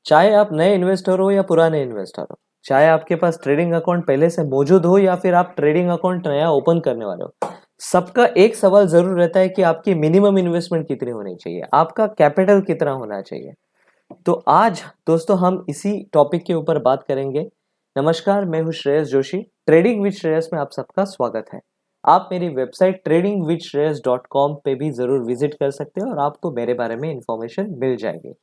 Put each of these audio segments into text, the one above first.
चाहे आप नए इन्वेस्टर हो या पुराने इन्वेस्टर हो, चाहे आपके पास ट्रेडिंग अकाउंट पहले से मौजूद हो या फिर आप ट्रेडिंग अकाउंट नया ओपन करने वाले हो, सबका एक सवाल जरूर रहता है कि आपकी मिनिमम इन्वेस्टमेंट कितनी होनी चाहिए, आपका कैपिटल कितना होना चाहिए। तो आज दोस्तों हम इसी टॉपिक के ऊपर बात करेंगे। नमस्कार, मैं हूं श्रेयस जोशी। ट्रेडिंग विद श्रेयस में आप सबका स्वागत है। आप मेरी वेबसाइट tradingwithshreyas.com पे भी जरूर विजिट कर सकते हैं और आपको मेरे बारे में इंफॉर्मेशन मिल जाएगी।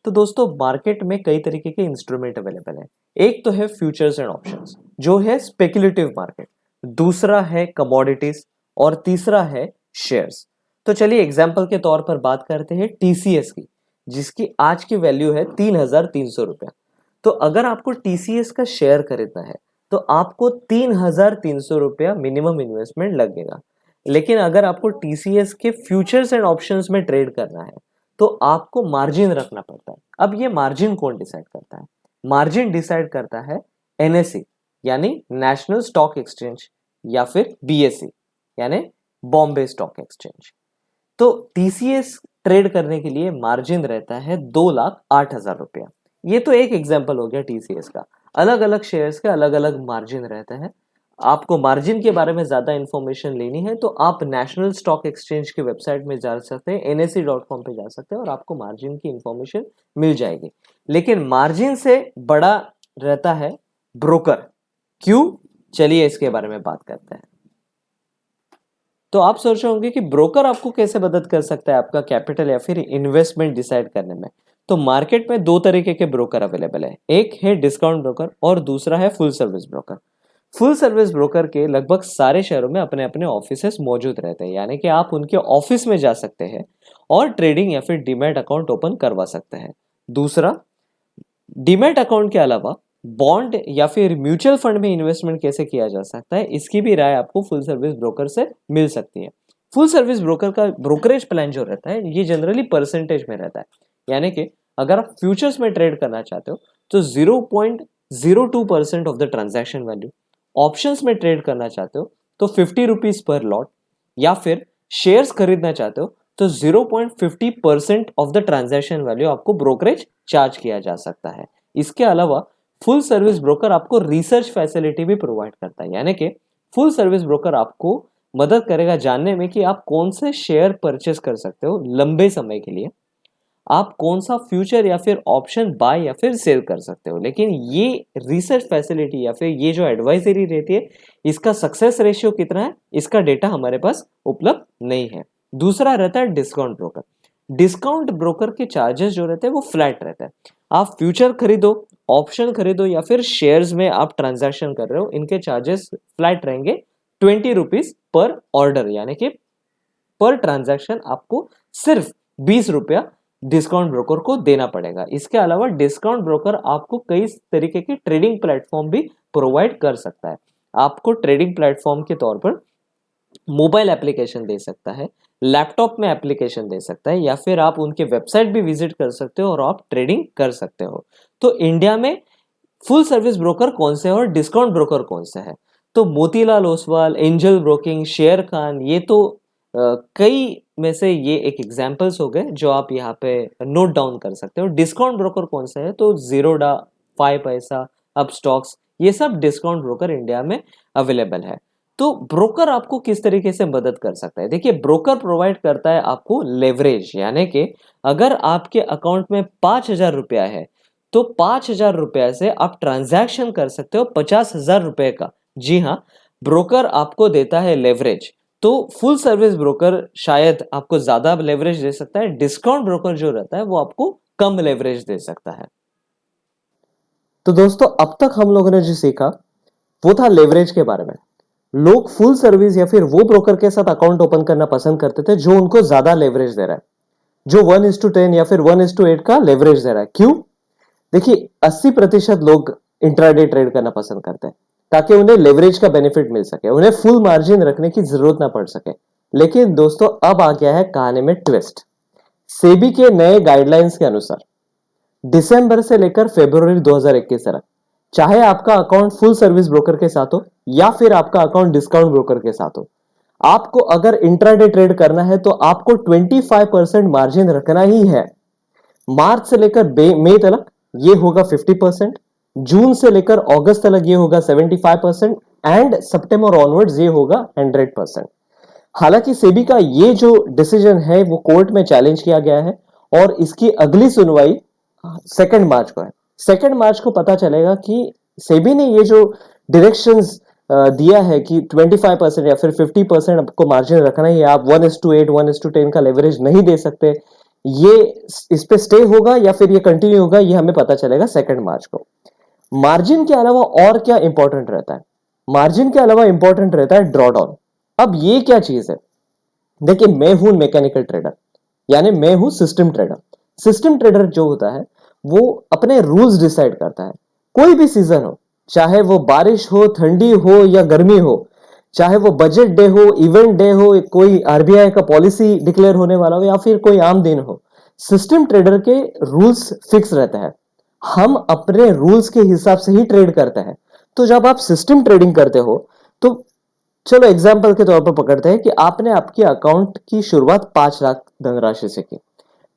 तो दोस्तों, मार्केट में कई तरीके के इंस्ट्रूमेंट अवेलेबल है। एक तो है फ्यूचर्स एंड ऑप्शंस, जो है स्पेक्युलेटिव मार्केट। दूसरा है कमोडिटीज और तीसरा है शेयर्स। तो चलिए एग्जांपल के तौर पर बात करते हैं टीसीएस की, जिसकी आज की वैल्यू है 3,300 रुपया। तो अगर आपको टीसीएस का शेयर खरीदना है तो आपको 3,300 रुपया मिनिमम इन्वेस्टमेंट लगेगा। लेकिन अगर आपको टीसीएस के फ्यूचर्स एंड ऑप्शंस में ट्रेड करना है तो आपको मार्जिन रखना पड़ता है। अब ये मार्जिन कौन डिसाइड करता है? मार्जिन डिसाइड करता है एनएसई यानी नेशनल स्टॉक एक्सचेंज, या फिर बीएसई यानी बॉम्बे स्टॉक एक्सचेंज। तो टीसीएस ट्रेड करने के लिए मार्जिन रहता है 2,08,000 रुपया। ये तो एक एग्जांपल हो गया टीसीएस का। अलग अलग शेयर्स का अलग अलग मार्जिन रहता है। आपको मार्जिन के बारे में ज्यादा इंफॉर्मेशन लेनी है तो आप नेशनल स्टॉक एक्सचेंज की वेबसाइट में जा सकते हैं, nse.com पे जा सकते हैं और आपको मार्जिन की इंफॉर्मेशन मिल जाएगी। लेकिन मार्जिन से बड़ा रहता है ब्रोकर। क्यों? चलिए इसके बारे में बात करते हैं। तो आप सोच रहे होंगे कि ब्रोकर आपको कैसे मदद कर सकता है आपका कैपिटल या फिर इन्वेस्टमेंट डिसाइड करने में। तो मार्केट में दो तरीके के ब्रोकर अवेलेबल है, एक है डिस्काउंट ब्रोकर और दूसरा है full service broker. Full service broker के लगभग सारे शहरों में अपने अपने ऑफिसेस मौजूद रहते हैं, यानी कि आप उनके ऑफिस में जा सकते हैं और ट्रेडिंग या फिर डीमैट अकाउंट ओपन करवा सकते हैं। दूसरा, डीमैट अकाउंट के अलावा बॉन्ड या फिर म्यूचुअल फंड में इन्वेस्टमेंट कैसे किया जा सकता है, इसकी भी राय आपको फुल सर्विस ब्रोकर से मिल सकती है। फुल सर्विस ब्रोकर का ब्रोकरेज प्लान जो रहता है ये जनरली परसेंटेज में रहता है, यानी कि अगर आप फ्यूचर्स में ट्रेड करना चाहते हो तो 0.02% of the transaction value, options में ट्रेड करना चाहते हो तो 50 रुपीज पर लॉट, या फिर शेयर्स खरीदना चाहते हो तो 0.50% ऑफ द ट्रांजैक्शन वैल्यू आपको ब्रोकरेज चार्ज किया जा सकता है। इसके अलावा फुल सर्विस ब्रोकर आपको रिसर्च फैसिलिटी भी प्रोवाइड करता है, यानी कि फुल सर्विस ब्रोकर आपको मदद करेगा जानने में कि आप कौन से शेयर परचेस कर सकते हो लंबे समय के लिए, आप कौन सा फ्यूचर या फिर ऑप्शन बाय या फिर सेल कर सकते हो। लेकिन ये रिसर्च फैसिलिटी या फिर ये जो एडवाइजरी रहती है, इसका सक्सेस रेशियो कितना है, इसका डेटा हमारे पास उपलब्ध नहीं है। दूसरा रहता है डिस्काउंट ब्रोकर। डिस्काउंट ब्रोकर के चार्जेस जो रहते हैं वो फ्लैट रहता है। आप फ्यूचर खरीदो, ऑप्शन खरीदो या फिर शेयर्स में आप ट्रांजैक्शन कर रहे हो, इनके चार्जेस फ्लैट रहेंगे 20 रुपीज पर ऑर्डर, यानी कि पर ट्रांजैक्शन आपको सिर्फ 20 रुपया डिस्काउंट ब्रोकर को देना पड़ेगा। इसके अलावा डिस्काउंट ब्रोकर आपको कई तरीके के ट्रेडिंग प्लेटफॉर्म भी प्रोवाइड कर सकता है। आपको ट्रेडिंग प्लेटफॉर्म के तौर पर मोबाइल एप्लीकेशन दे सकता है, लैपटॉप में एप्लीकेशन दे सकता है, या फिर आप उनके वेबसाइट भी विजिट कर सकते हो और आप ट्रेडिंग कर सकते हो। तो इंडिया में फुल सर्विस ब्रोकर कौन से है और डिस्काउंट ब्रोकर कौन सा है? तो Motilal Oswal, angel broking, share Khan, ये तो कई में से ये एक एग्जांपल्स हो गए जो आप यहाँ पे नोट डाउन कर सकते हो। डिस्काउंट ब्रोकर कौन सा है? तो जीरोडा, 5 पैसा, अब स्टॉक्स, ये सब डिस्काउंट ब्रोकर इंडिया में अवेलेबल है। तो ब्रोकर आपको किस तरीके से मदद कर सकता है? देखिए, ब्रोकर प्रोवाइड करता है आपको लेवरेज, यानी कि अगर आपके अकाउंट में 5,000 रुपया है तो 5,000 रुपया से आप ट्रांजैक्शन कर सकते हो 50,000 रुपए का। जी हाँ, ब्रोकर आपको देता है लेवरेज। तो फुल सर्विस ब्रोकर शायद आपको ज्यादा लेवरेज दे सकता है, डिस्काउंट ब्रोकर जो रहता है वो आपको कम लेवरेज दे सकता है। तो दोस्तों, अब तक हम लोगों ने जो सीखा वो था लेवरेज के बारे में। लोग फुल सर्विस या फिर वो ब्रोकर के साथ अकाउंट ओपन करना पसंद करते थे जो उनको ज्यादा लेवरेज दे रहा है, जो 1:10 या फिर 1:8 का लेवरेज दे रहा है। क्यों? देखिए, 80% लोग इंट्राडे ट्रेड करना पसंद करते हैं ताकि उन्हें लेवरेज का बेनिफिट मिल सके, उन्हें फुल मार्जिन रखने की जरूरत ना पड़ सके। लेकिन दोस्तों, अब आ गया है कहानी में ट्विस्ट। सेबी के नए गाइडलाइंस के अनुसार दिसंबर से लेकर फरवरी 2021 तक, चाहे आपका अकाउंट फुल सर्विस ब्रोकर के साथ हो या फिर आपका अकाउंट डिस्काउंट ब्रोकर के साथ हो, आपको अगर इंट्राडे ट्रेड करना है तो आपको 25% मार्जिन रखना ही है। मार्च से लेकर मई तक ये होगा 50%, जून से लेकर अगस्त तक ये होगा 75% एंड सितंबर ऑनवर्ड्स ये होगा 100%। हालांकि सेबी का ये जो डिसीजन है वो कोर्ट में चैलेंज किया गया है और इसकी अगली सुनवाई 2 मार्च को है। 2 मार्च को पता चलेगा कि सेबी ने ये जो डायरेक्शंस दिया है कि 25% या फिर 50% आपको मार्जिन रखना ही है, आप 1:8 1:10 का लेवरेज नहीं दे सकते, ये इस पे स्टे होगा या फिर ये कंटिन्यू होगा, ये हमें पता चलेगा 2 मार्च को। मार्जिन के अलावा और क्या इंपॉर्टेंट रहता है? मार्जिन के अलावा इंपॉर्टेंट रहता है ड्रॉडाउन। अब ये क्या चीज है? देखिए, मैं हूं मैकेनिकल ट्रेडर, यानी मैं हूं सिस्टम ट्रेडर। सिस्टम ट्रेडर जो होता है वो अपने रूल्स डिसाइड करता है। कोई भी सीजन हो, चाहे वो बारिश हो, ठंडी हो या गर्मी हो, चाहे वो बजट डे हो, इवेंट डे हो, कोई आरबीआई का पॉलिसी डिक्लेयर होने वाला हो या फिर कोई आम दिन हो, सिस्टम ट्रेडर के रूल्स फिक्स रहते हैं। हम अपने रूल्स के हिसाब से ही ट्रेड करते हैं। तो जब आप सिस्टम ट्रेडिंग करते हो तो चलो एग्जाम्पल के तौर पर पकड़ते हैं कि आपने आपके अकाउंट की शुरुआत 5 लाख धनराशि से की।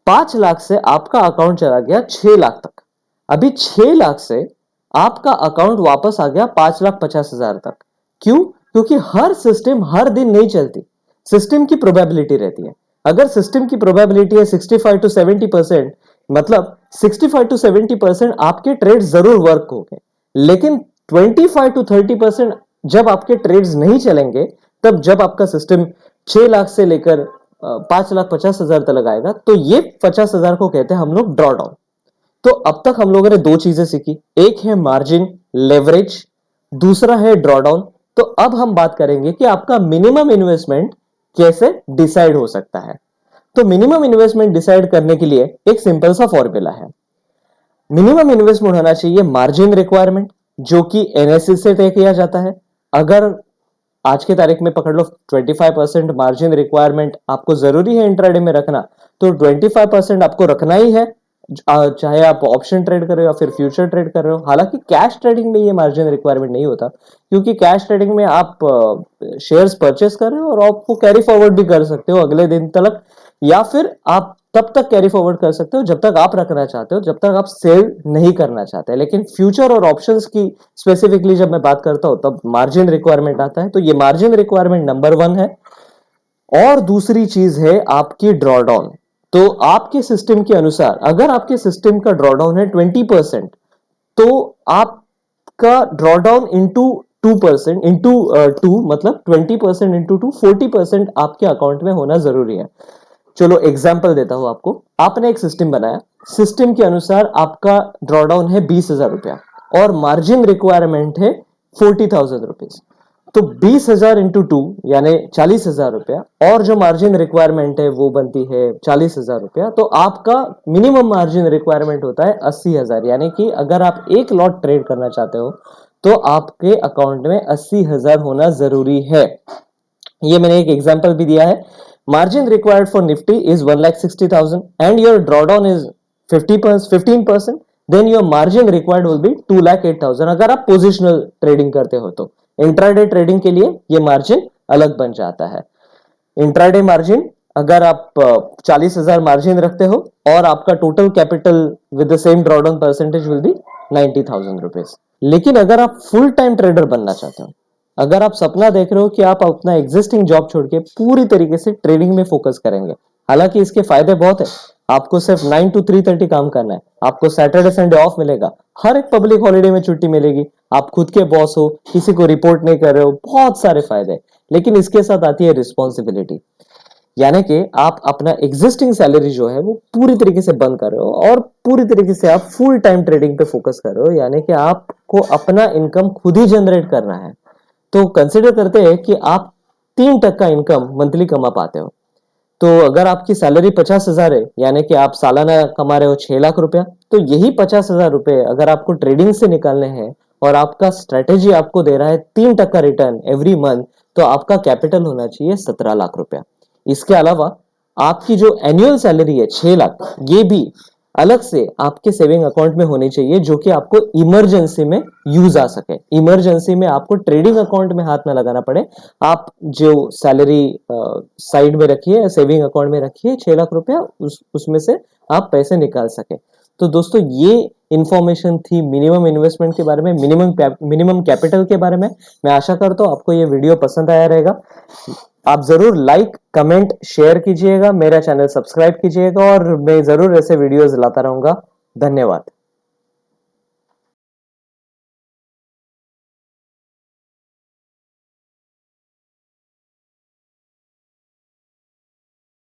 5 लाख से आपका अकाउंट चला गया 6 लाख तक। अभी 6 लाख से आपका अकाउंट वापस आ गया 5,50,000 तक। क्यों? क्योंकि हर सिस्टम हर दिन नहीं चलती, सिस्टम की प्रोबेबिलिटी रहती है। अगर सिस्टम की प्रोबेबिलिटी है 65 to 70%, मतलब 65 to 70% आपके ट्रेड जरूर वर्क होंगे, लेकिन 25 to 30% जब आपके ट्रेड्स नहीं चलेंगे, तब जब आपका सिस्टम 6 लाख से लेकर 5,50,000 तक लगाएगा, तो ये 50,000 को कहते हैं हम लोग ड्रॉ डाउन। तो अब तक हम लोगों ने 2 चीजें सीखी, एक है मार्जिन लेवरेज, दूसरा है ड्रॉडाउन। तो अब हम बात करेंगे कि आपका मिनिमम इन्वेस्टमेंट कैसे डिसाइड हो सकता है। तो मिनिमम इन्वेस्टमेंट डिसाइड करने के लिए एक सिंपल सा फॉर्मूला है। मिनिमम इन्वेस्टमेंट होना चाहिए मार्जिन रिक्वायरमेंट, जो कि एनएससी से तय किया जाता है। अगर आज के तारीख में पकड़ लो 25% मार्जिन रिक्वायरमेंट आपको जरूरी है इंट्राडे में रखना, तो 25% आपको रखना ही है, चाहे आप ऑप्शन ट्रेड कर रहे हो या फिर फ्यूचर ट्रेड कर रहे हो। हालांकि कैश ट्रेडिंग में ये मार्जिन रिक्वायरमेंट नहीं होता, क्योंकि कैश ट्रेडिंग में आप शेयर्स परचेस कर रहे हो और आपको कैरी फॉरवर्ड भी कर सकते हो अगले दिन तक, या फिर आप तब तक कैरी फॉरवर्ड कर सकते हो जब तक आप रखना चाहते हो, जब तक आप सेल नहीं करना चाहते। लेकिन फ्यूचर और ऑप्शंस की स्पेसिफिकली जब मैं बात करता हूं तब मार्जिन रिक्वायरमेंट आता है। तो ये मार्जिन रिक्वायरमेंट नंबर 1 है। और दूसरी चीज है आपकी ड्रॉडाउन। तो आपके सिस्टम के अनुसार अगर आपके सिस्टम का ड्रॉडाउन है 20%, तो आपका ड्रॉडाउन इंटू 2% इंटू 2, मतलब 20% इंटू 2, 40% आपके अकाउंट में होना जरूरी है। चलो एग्जाम्पल देता हूं आपको। आपने एक सिस्टम बनाया, सिस्टम के अनुसार आपका ड्रॉडाउन है 20,000 रुपया और मार्जिन रिक्वायरमेंट है 40,000 रुपीज। तो 20,000 इंटू 2 यानी 40,000 रुपया, और जो मार्जिन रिक्वायरमेंट है वो बनती है 40,000 रुपया। तो आपका मिनिमम मार्जिन रिक्वायरमेंट होता है 80,000, यानी कि अगर आप एक लॉट ट्रेड करना चाहते हो तो आपके अकाउंट में 80,000 होना जरूरी है। ये मैंने एक एग्जांपल भी दिया है। Margin required for Nifty is 1,60,000 and your drawdown is 15%, then your margin required will be 2,08,000 अगर आप पोजिशनल ट्रेडिंग करते हो तो। इंट्राडे ट्रेडिंग के लिए ये मार्जिन अलग बन जाता है। इंट्राडे मार्जिन अगर आप 40,000 मार्जिन रखते हो और आपका total capital with the same drawdown percentage will be 90,000 rupees. लेकिन अगर आप फुल टाइम ट्रेडर बनना चाहते हो, अगर आप सपना देख रहे हो कि आप अपना एग्जिस्टिंग जॉब छोड़ के पूरी तरीके से ट्रेडिंग में फोकस करेंगे, हालांकि इसके फायदे बहुत है। आपको सिर्फ 9 to 3:30 काम करना है, आपको सैटरडे संडे ऑफ मिलेगा, हर एक पब्लिक हॉलिडे में छुट्टी मिलेगी, आप खुद के बॉस हो, किसी को रिपोर्ट नहीं कर रहे हो, बहुत सारे फायदे। लेकिन इसके साथ आती है रिस्पॉन्सिबिलिटी, यानी कि आप अपना एग्जिस्टिंग सैलरी जो है वो पूरी तरीके से बंद कर रहे हो और पूरी तरीके से आप फुल टाइम ट्रेडिंग पे फोकस कर रहे हो, यानी कि आपको अपना इनकम खुद ही जनरेट करना है। तो कंसिडर करते हैं कि आप 3% का इनकम मंथली कमा पाते हो। तो अगर आपकी सैलरी 50,000 है, यानी कि आप सालाना कमा रहे हो 6 लाख रुपया, तो यही 50,000 रुपए अगर आपको ट्रेडिंग से निकालने हैं और आपका स्ट्रेटेजी आपको दे रहा है 3% रिटर्न एवरी मंथ, तो आपका कैपिटल होना चाहिए 17 लाख रुपया। इसके अलावा आपकी जो एनुअल सैलरी है 6 लाख, ये भी अलग से आपके सेविंग अकाउंट में होनी चाहिए, जो कि आपको इमरजेंसी में यूज आ सके। इमरजेंसी में आपको ट्रेडिंग अकाउंट में हाथ ना लगाना पड़े। आप जो सैलरी साइड में रखिए, सेविंग अकाउंट में रखिए 6 लाख रुपया, उसमें से आप पैसे निकाल सके। तो दोस्तों, ये इंफॉर्मेशन थी मिनिमम इन्वेस्टमेंट के बारे में, मिनिमम कैपिटल के बारे में। मैं आशा करता हूँ आपको ये वीडियो पसंद आया रहेगा। आप जरूर लाइक, कमेंट, शेयर कीजिएगा, मेरा चैनल सब्सक्राइब कीजिएगा और मैं जरूर ऐसे वीडियोस लाता रहूंगा। धन्यवाद।